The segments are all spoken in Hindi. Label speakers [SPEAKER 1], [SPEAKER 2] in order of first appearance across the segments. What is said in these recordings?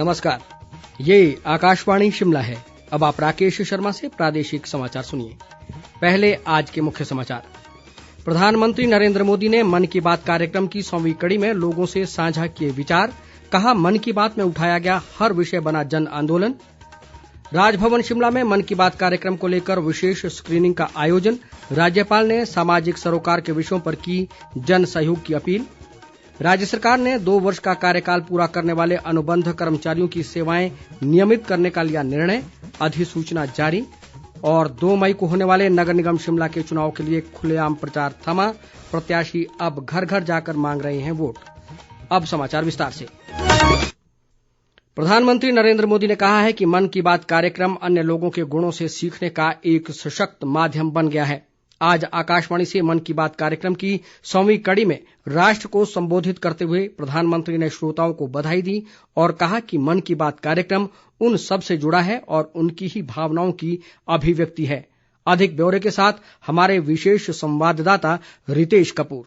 [SPEAKER 1] नमस्कार, ये आकाशवाणी शिमला है। अब आप राकेश शर्मा से प्रादेशिक समाचार सुनिए। पहले आज के मुख्य समाचार। प्रधानमंत्री नरेंद्र मोदी ने मन की बात कार्यक्रम की 100वीं कड़ी में लोगों से साझा किए विचार। कहा, मन की बात में उठाया गया हर विषय बना जन आंदोलन। राजभवन शिमला में मन की बात कार्यक्रम को लेकर विशेष स्क्रीनिंग का आयोजन। राज्यपाल ने सामाजिक सरोकार के विषयों पर की जन सहयोग की अपील। राज्य सरकार ने 2 वर्ष का कार्यकाल पूरा करने वाले अनुबंध कर्मचारियों की सेवाएं नियमित करने का लिया निर्णय, अधिसूचना जारी। और 2 मई को होने वाले नगर निगम शिमला के चुनाव के लिए खुलेआम प्रचार थमा। प्रत्याशी अब घर घर जाकर मांग रहे हैं वोट। अब समाचार विस्तार से। प्रधानमंत्री नरेंद्र मोदी ने कहा है कि मन की बात कार्यक्रम अन्य लोगों के गुणों से सीखने का एक सशक्त माध्यम बन गया है। आज आकाशवाणी से मन की बात कार्यक्रम की 100वीं कड़ी में राष्ट्र को संबोधित करते हुए प्रधानमंत्री ने श्रोताओं को बधाई दी और कहा कि मन की बात कार्यक्रम उन सब से जुड़ा है और उनकी ही भावनाओं की अभिव्यक्ति है। अधिक ब्यौरे के साथ हमारे विशेष संवाददाता रितेश कपूर।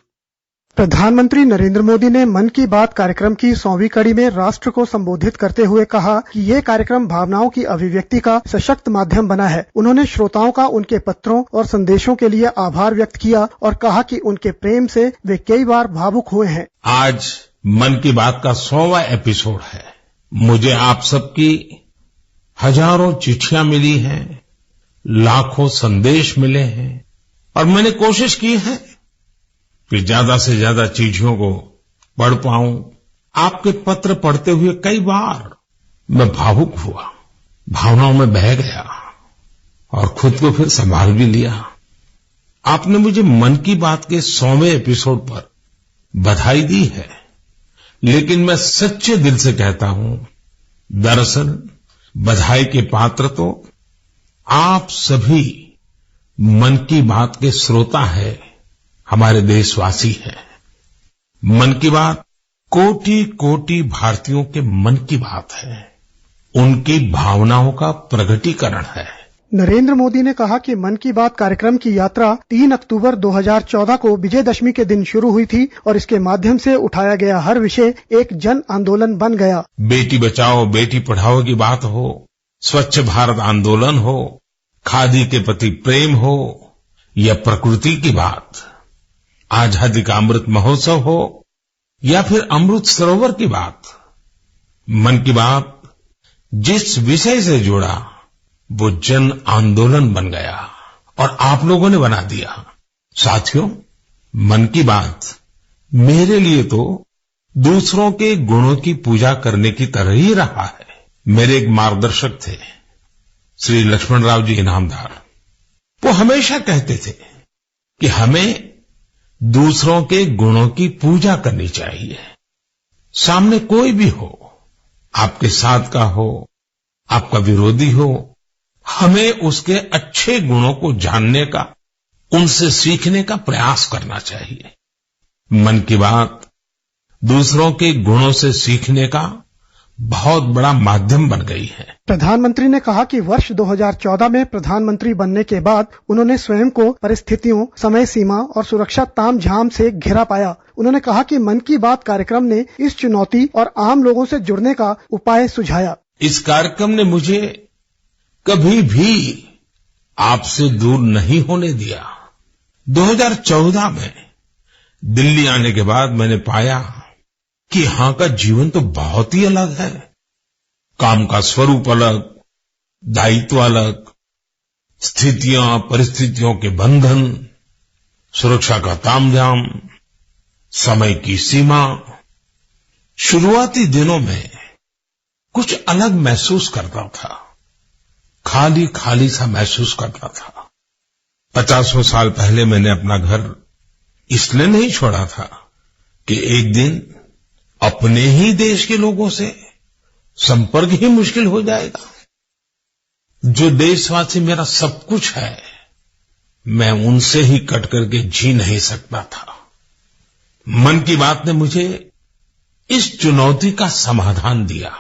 [SPEAKER 2] प्रधानमंत्री नरेंद्र मोदी ने मन की बात कार्यक्रम की 100वीं कड़ी में राष्ट्र को संबोधित करते हुए कहा कि ये कार्यक्रम भावनाओं की अभिव्यक्ति का सशक्त माध्यम बना है। उन्होंने श्रोताओं का उनके पत्रों और संदेशों के लिए आभार व्यक्त किया और कहा कि उनके प्रेम से वे कई बार भावुक हुए हैं।
[SPEAKER 3] आज मन की बात का 100वां एपिसोड है। मुझे आप सबकी हजारों चिट्ठियां मिली हैं, लाखों संदेश मिले हैं और मैंने कोशिश की है कि ज्यादा से ज्यादा चिट्ठियों को पढ़ पाऊं। आपके पत्र पढ़ते हुए कई बार मैं भावुक हुआ, भावनाओं में बह गया और खुद को फिर संभाल भी लिया। आपने मुझे मन की बात के 100वें एपिसोड पर बधाई दी है, लेकिन मैं सच्चे दिल से कहता हूं, दरअसल बधाई के पात्र तो आप सभी मन की बात के श्रोता है, हमारे देशवासी हैं। मन की बात कोटि कोटि भारतीयों के मन की बात है, उनकी भावनाओं का प्रकटीकरण है।
[SPEAKER 2] नरेंद्र मोदी ने कहा कि मन की बात कार्यक्रम की यात्रा 3 अक्टूबर 2014 को विजयदशमी के दिन शुरू हुई थी और इसके माध्यम से उठाया गया हर विषय एक जन आंदोलन बन गया।
[SPEAKER 3] बेटी बचाओ बेटी पढ़ाओ की बात हो, स्वच्छ भारत आंदोलन हो, खादी के प्रति प्रेम हो या प्रकृति की बात, आजादी का अमृत महोत्सव हो या फिर अमृत सरोवर की बात, मन की बात जिस विषय से जुड़ा वो जन आंदोलन बन गया और आप लोगों ने बना दिया। साथियों, मन की बात मेरे लिए तो दूसरों के गुणों की पूजा करने की तरह ही रहा है। मेरे एक मार्गदर्शक थे, श्री लक्ष्मणराव जी इनामदार। वो हमेशा कहते थे कि हमें दूसरों के गुणों की पूजा करनी चाहिए। सामने कोई भी हो, आपके साथ का हो, आपका विरोधी हो, हमें उसके अच्छे गुणों को जानने का, उनसे सीखने का प्रयास करना चाहिए। मन की बात दूसरों के गुणों से सीखने का बहुत बड़ा माध्यम बन गई है।
[SPEAKER 2] प्रधानमंत्री ने कहा कि वर्ष 2014 में प्रधानमंत्री बनने के बाद उन्होंने स्वयं को परिस्थितियों, समय सीमा और सुरक्षा तामझाम से घिरा पाया। उन्होंने कहा कि मन की बात कार्यक्रम ने इस चुनौती और आम लोगों से जुड़ने का उपाय सुझाया।
[SPEAKER 3] इस कार्यक्रम ने मुझे कभी भी आपसे दूर नहीं होने दिया। 2014 में दिल्ली आने के बाद मैंने पाया कि यहां का जीवन तो बहुत ही अलग है। काम का स्वरूप अलग, दायित्व अलग, स्थितियां परिस्थितियों के बंधन, सुरक्षा का तामझाम, समय की सीमा। शुरुआती दिनों में कुछ अलग महसूस करता था, खाली खाली सा महसूस करता था। 50 साल पहले मैंने अपना घर इसलिए नहीं छोड़ा था कि एक दिन अपने ही देश के लोगों से संपर्क ही मुश्किल हो जाएगा। जो देशवासी मेरा सब कुछ है, मैं उनसे ही कट करके जी नहीं सकता था। मन की बात ने मुझे इस चुनौती का समाधान दिया,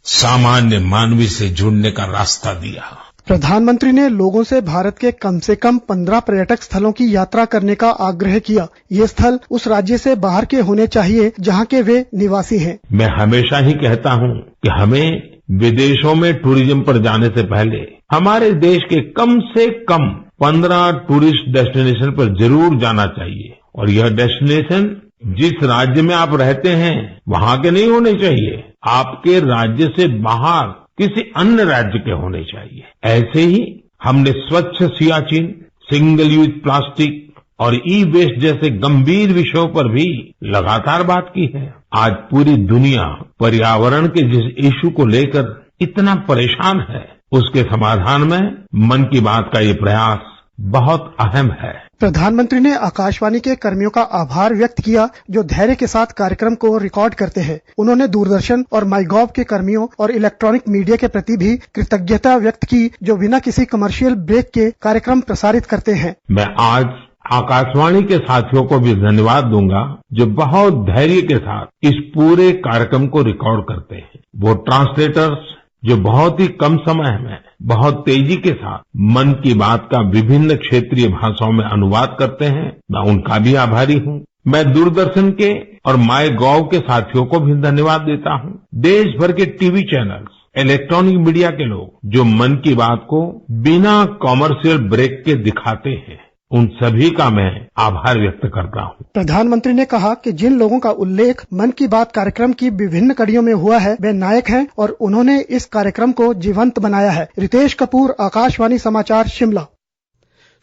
[SPEAKER 3] सामान्य मानवी से जुड़ने का रास्ता दिया।
[SPEAKER 2] प्रधानमंत्री ने लोगों से भारत के कम से कम 15 पर्यटक स्थलों की यात्रा करने का आग्रह किया। ये स्थल उस राज्य से बाहर के होने चाहिए जहाँ के वे निवासी हैं।
[SPEAKER 3] मैं हमेशा ही कहता हूँ कि हमें विदेशों में टूरिज्म पर जाने से पहले हमारे देश के कम से कम 15 टूरिस्ट डेस्टिनेशन पर जरूर जाना चाहिए और यह डेस्टिनेशन जिस राज्य में आप रहते हैं वहाँ के नहीं होने चाहिए, आपके राज्य से बाहर किसी अन्य राज्य के होने चाहिए। ऐसे ही हमने स्वच्छ सियाचिन, सिंगल यूज प्लास्टिक और ई वेस्ट जैसे गंभीर विषयों पर भी लगातार बात की है। आज पूरी दुनिया पर्यावरण के जिस इशू को लेकर इतना परेशान है, उसके समाधान में मन की बात का ये प्रयास बहुत अहम है।
[SPEAKER 2] प्रधानमंत्री ने आकाशवाणी के कर्मियों का आभार व्यक्त किया जो धैर्य के साथ कार्यक्रम को रिकॉर्ड करते हैं। उन्होंने दूरदर्शन और माईगॉव के कर्मियों और इलेक्ट्रॉनिक मीडिया के प्रति भी कृतज्ञता व्यक्त की जो बिना किसी कमर्शियल ब्रेक के कार्यक्रम प्रसारित करते हैं।
[SPEAKER 3] मैं आज आकाशवाणी के साथियों को भी धन्यवाद दूंगा जो बहुत धैर्य के साथ इस पूरे कार्यक्रम को रिकॉर्ड करते हैं। वो ट्रांसलेटर्स जो बहुत ही कम समय में बहुत तेजी के साथ मन की बात का विभिन्न क्षेत्रीय भाषाओं में अनुवाद करते हैं, मैं उनका भी आभारी हूँ। मैं दूरदर्शन के और माईगॉव के साथियों को भी धन्यवाद देता हूँ। देश भर के टीवी चैनल्स, इलेक्ट्रॉनिक मीडिया के लोग जो मन की बात को बिना कॉमर्शियल ब्रेक के दिखाते हैं, उन सभी का मैं आभार व्यक्त करता हूँ।
[SPEAKER 2] प्रधानमंत्री ने कहा कि जिन लोगों का उल्लेख मन की बात कार्यक्रम की विभिन्न कड़ियों में हुआ है वे नायक हैं और उन्होंने इस कार्यक्रम को जीवंत बनाया है। रितेश कपूर, आकाशवाणी समाचार, शिमला।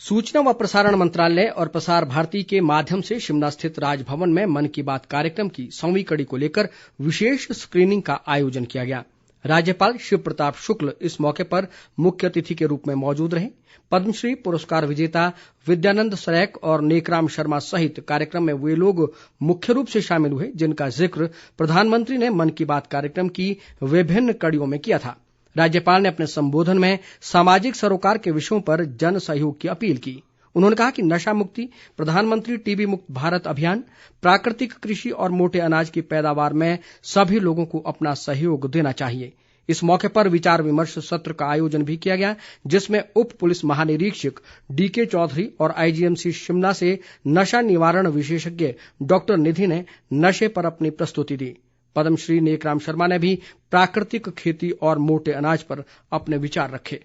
[SPEAKER 1] सूचना व प्रसारण मंत्रालय और प्रसार भारती के माध्यम से शिमला स्थित राजभवन में मन की बात कार्यक्रम की 100वीं कड़ी को लेकर विशेष स्क्रीनिंग का आयोजन किया गया। राज्यपाल शिव प्रताप शुक्ल इस मौके पर मुख्य अतिथि के रूप में मौजूद रहे। पद्मश्री पुरस्कार विजेता विद्यानंद सरैक और नेकराम शर्मा सहित कार्यक्रम में वे लोग मुख्य रूप से शामिल हुए जिनका जिक्र प्रधानमंत्री ने मन की बात कार्यक्रम की विभिन्न कड़ियों में किया था। राज्यपाल ने अपने संबोधन में सामाजिक सरोकार के विषयों पर जन सहयोग की अपील की। उन्होंने कहा कि नशा मुक्ति, प्रधानमंत्री टीबी मुक्त भारत अभियान, प्राकृतिक कृषि और मोटे अनाज की पैदावार में सभी लोगों को अपना सहयोग देना चाहिए। इस मौके पर विचार विमर्श सत्र का आयोजन भी किया गया जिसमें उप पुलिस महानिरीक्षक डीके चौधरी और आईजीएमसी शिमला से नशा निवारण विशेषज्ञ डॉक्टर निधि ने नशे पर अपनी प्रस्तुति दी। पद्मश्री नेकराम शर्मा ने भी प्राकृतिक खेती और मोटे अनाज पर अपने विचार रखे।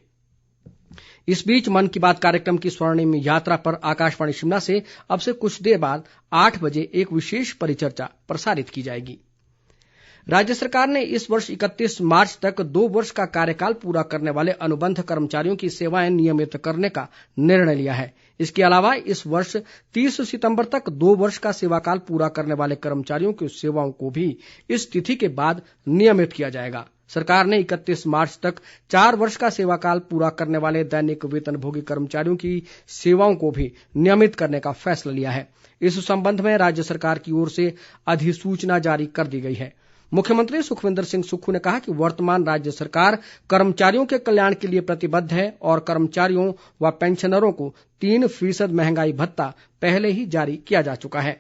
[SPEAKER 1] इस बीच मन की बात कार्यक्रम की स्वर्णिम यात्रा पर आकाशवाणी शिमला से अब से कुछ देर बाद 8 बजे एक विशेष परिचर्चा प्रसारित की जाएगी। राज्य सरकार ने इस वर्ष 31 मार्च तक 2 वर्ष का कार्यकाल पूरा करने वाले अनुबंध कर्मचारियों की सेवाएं नियमित करने का निर्णय लिया है। इसके अलावा इस वर्ष 30 सितंबर तक 2 वर्ष का सेवाकाल पूरा करने वाले कर्मचारियों की सेवाओं को भी इस तिथि के बाद नियमित किया जाएगा। सरकार ने 31 मार्च तक 4 वर्ष का सेवाकाल पूरा करने वाले दैनिक वेतनभोगी कर्मचारियों की सेवाओं को भी नियमित करने का फैसला लिया है। इस संबंध में राज्य सरकार की ओर से अधिसूचना जारी कर दी गई है। मुख्यमंत्री सुखविंदर सिंह सुक्खू ने कहा कि वर्तमान राज्य सरकार कर्मचारियों के कल्याण के लिए प्रतिबद्ध है और कर्मचारियों व पेंशनरों को 3% महंगाई भत्ता पहले ही जारी किया जा चुका है।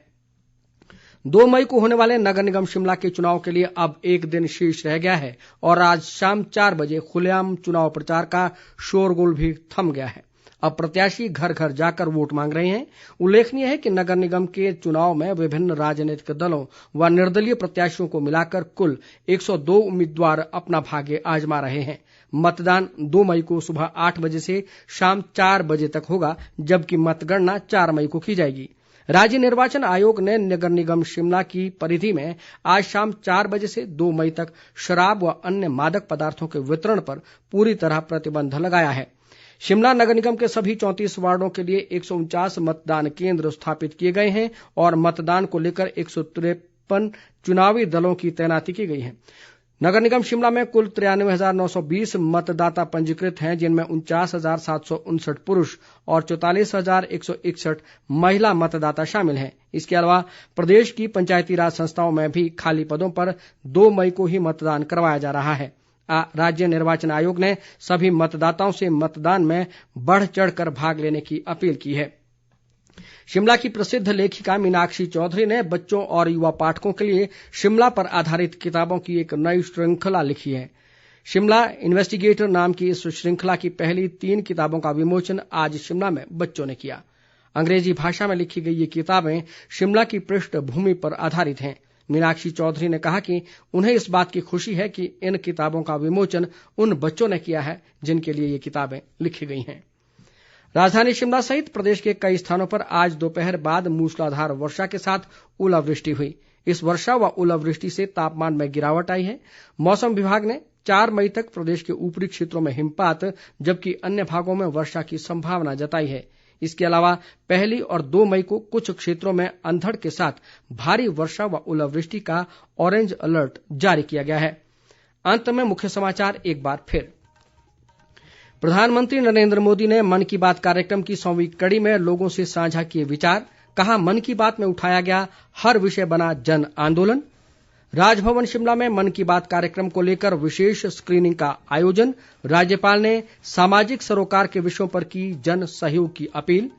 [SPEAKER 1] 2 मई को होने वाले नगर निगम शिमला के चुनाव के लिए अब एक दिन शेष रह गया है और आज शाम 4 बजे खुलेआम चुनाव प्रचार का शोरगुल भी थम गया है। अब प्रत्याशी घर घर जाकर वोट मांग रहे हैं। उल्लेखनीय है कि नगर निगम के चुनाव में विभिन्न राजनीतिक दलों व निर्दलीय प्रत्याशियों को मिलाकर कुल 102 उम्मीदवार अपना भाग्य आजमा रहे हैं। मतदान 2 मई को सुबह 8 बजे से शाम 4 बजे तक होगा जबकि मतगणना 4 मई को की जाएगी। राज्य निर्वाचन आयोग ने नगर निगम शिमला की परिधि में आज शाम 4 बजे से 2 मई तक शराब व अन्य मादक पदार्थों के वितरण पर पूरी तरह प्रतिबंध लगाया है। शिमला नगर निगम के सभी 34 वार्डों के लिए 149 मतदान केंद्र स्थापित किए गए हैं और मतदान को लेकर 153 चुनावी दलों की तैनाती की गई है। नगर निगम शिमला में कुल 93,920 मतदाता पंजीकृत हैं जिनमें 49,759 पुरुष और 44,161 महिला मतदाता शामिल हैं। इसके अलावा प्रदेश की पंचायती राज संस्थाओं में भी खाली पदों पर 2 मई को ही मतदान करवाया जा रहा है। राज्य निर्वाचन आयोग ने सभी मतदाताओं से मतदान में बढ़ चढ़ कर भाग लेने की अपील की है। शिमला की प्रसिद्ध लेखिका मीनाक्षी चौधरी ने बच्चों और युवा पाठकों के लिए शिमला पर आधारित किताबों की एक नई श्रृंखला लिखी है। शिमला इन्वेस्टिगेटर नाम की इस श्रृंखला की पहली 3 किताबों का विमोचन आज शिमला में बच्चों ने किया। अंग्रेजी भाषा में लिखी गई ये किताबें शिमला की पृष्ठभूमि पर आधारित हैं। मीनाक्षी चौधरी ने कहा कि उन्हें इस बात की खुशी है कि इन किताबों का विमोचन उन बच्चों ने किया है जिनके लिए ये किताबें लिखी गई हैं। राजधानी शिमला सहित प्रदेश के कई स्थानों पर आज दोपहर बाद मूसलाधार वर्षा के साथ ओलावृष्टि हुई। इस वर्षा व ओलावृष्टि से तापमान में गिरावट आई है। मौसम विभाग ने 4 मई तक प्रदेश के ऊपरी क्षेत्रों में हिमपात जबकि अन्य भागों में वर्षा की संभावना जताई है। इसके अलावा 1 और 2 मई को कुछ क्षेत्रों में अंधड़ के साथ भारी वर्षा व ओलावृष्टि का ऑरेंज अलर्ट जारी किया गया है। अंत में मुख्य समाचार एक बार फिर। प्रधानमंत्री नरेंद्र मोदी ने मन की बात कार्यक्रम की 100वीं कड़ी में लोगों से साझा किए विचार। कहा, मन की बात में उठाया गया हर विषय बना जन आंदोलन। राजभवन शिमला में मन की बात कार्यक्रम को लेकर विशेष स्क्रीनिंग का आयोजन। राज्यपाल ने सामाजिक सरोकार के विषयों पर की जन सहयोग की अपील।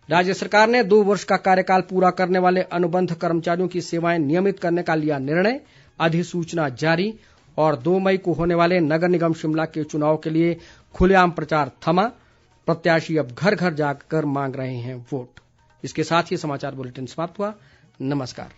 [SPEAKER 1] राज्य सरकार ने 2 वर्ष का कार्यकाल पूरा करने वाले अनुबंध कर्मचारियों की सेवाएं नियमित करने का लिया निर्णय। अधिसूचना जारी। और 2 मई को होने वाले नगर निगम शिमला के चुनाव के लिए खुलेआम प्रचार थमा। प्रत्याशी अब घर घर जाकर मांग रहे हैं वोट। इसके साथ ही समाचार बुलेटिन समाप्त हुआ। नमस्कार।